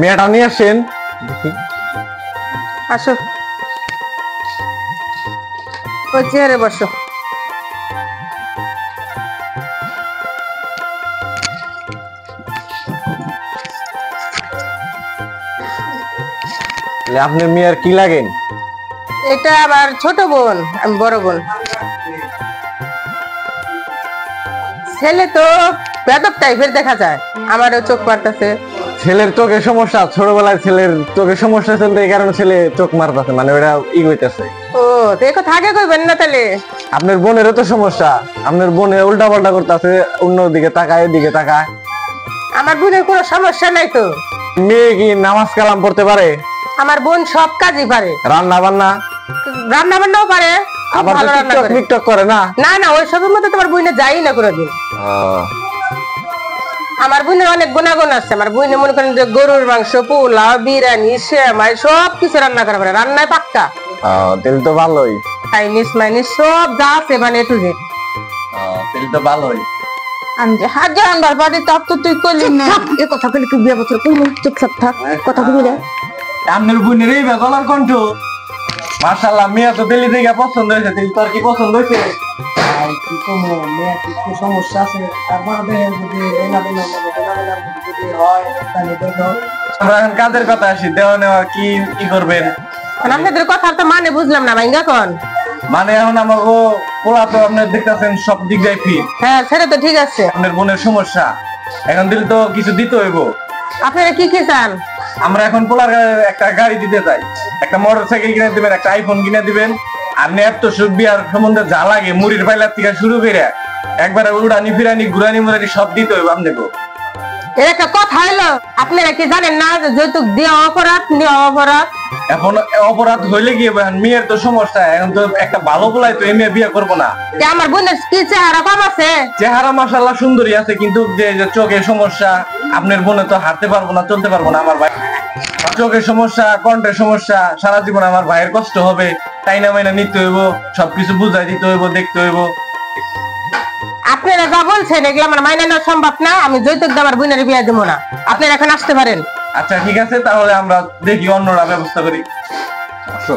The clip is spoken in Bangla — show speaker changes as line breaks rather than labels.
মেয়েটা নিয়ে আসেন দেখি।
আসো, ওই চেয়ারে বসো।
আপনার মেয়ের কি লাগেন?
এটা আমার ছোট বোন, আমি বড় বোন। ছেলে তো বেদক টাইপের দেখা যায়, আমারও চোখ মারতেছে।
ছেলের চোখের সমস্যা, ছোটবেলায় ছেলের চোখের সমস্যা চলতে এই কারণে ছেলে চোখ মারতেছে, মানে ওটা ই হইতেছে।
ও, তো এই কথা আগে কইবেন না তাহলে।
আপনার বোনেরও তো সমস্যা, আপনার বোনে উল্টা পাল্টা করতেছে, অন্য দিকে তাকায় এদিকে তাকায়।
আমার বোনের কোনো সমস্যা নাই তো।
মেয়ে কি নামাজ কালাম পড়তে পারে?
আমার বোন সব কাজই পারে,
রান্না বান্না?
রান্না বান্নাও পারে, খুব
আবার
ভালো রান্না করে।
টিকটক করে না?
না না, ওই সবের মধ্যে তোমার বোনে যাই না কোনোদিন। আমার বোনের অনেক গুণাগুণ আছে। আমার বোনে মনে করেন যে গরুর মাংস, পোলাও, বিরিয়ানি, সেমাই সব কিছু রান্না করা পারে, রান্নায় পাক্কা।
তেল তো ভালোই।
চাইনিজ মাইনিজ সব যা আছে মানে একটু যে।
তেল তো ভালোই।
আমি যে হাজার আনবার বাড়ি তার তো তুই কইলি না। এই কথা কইলে কি বিয়ে বছর কইলি, চুপচাপ থাক, কথা কইলি না।
আপনার বোনের এই গলার কণ্ঠ, মাশাআল্লাহ। মেয়ে তো দিল্লি থেকে পছন্দ হয়েছে, তেল তোর কি পছন্দ হয়েছে?
কি কমো, মেয়ে কি সমস্যা আছে, তারপর যদি যদি হয় তাহলে দেখো।
আমরা এখন কাজের কথা আসি, দেওয়া নেওয়া কি কি করবেন?
আপনাদের কথা তো মানে বুঝলাম না ভাইঙ্গা কোন।
মানে এখন আমাকে পোলা তো আপনার দেখতেছেন সব দিক দিয়ে ফিট।
হ্যাঁ, সেটা তো ঠিক আছে।
আপনার বোনের সমস্যা, এখন দিলে তো কিছু দিতে হইব।
আপনারা কি কি চান?
আমরা এখন পোলার একটা গাড়ি দিতে চাই, একটা মোটরসাইকেল কিনে দিবেন, একটা আইফোন কিনে দিবেন। আর নেপ তো সুখ বিয়ার সম্বন্ধে যা লাগে মুড়ির পাইলার থেকে শুরু করে একবারে উড়ানি ফিরানি ঘুরানি মুরানি সব দিতে হইব আপনাকে।
এর একটা কথা হলো, আপনারা কি জানেন না যে যৌতুক দেওয়া অপরাধ, নেওয়া অপরাধ?
এখন অপরাধ হইলে কি মেয়ের তো সমস্যা, এখন তো একটা ভালো পোলাই তো এই মেয়ে বিয়ে করবো না।
আমার বোনের কি চেহারা কম আছে?
চেহারা মাশাআল্লাহ সুন্দরী আছে, কিন্তু যে চোখের সমস্যা, আপনার বোনে তো হাঁটতে পারবো না, চলতে পারবো না। আমার ভাই চোখের সমস্যা, কণ্ঠের সমস্যা, সারা জীবন আমার ভাইয়ের কষ্ট হবে। তাই না মাইনা নিতে হইব, সবকিছু বুঝাই দিতে হইব, দেখতে হইব।
আপনারা যা বলছেন এগুলো আমার মাইনে নেওয়া সম্ভব না। আমি যৌতুক দিয়ে আমার বোনের বিয়ে দেবো না। আপনারা এখন আসতে পারেন।
আচ্ছা ঠিক আছে, তাহলে আমরা দেখি অন্যরা ব্যবস্থা করি। আসো।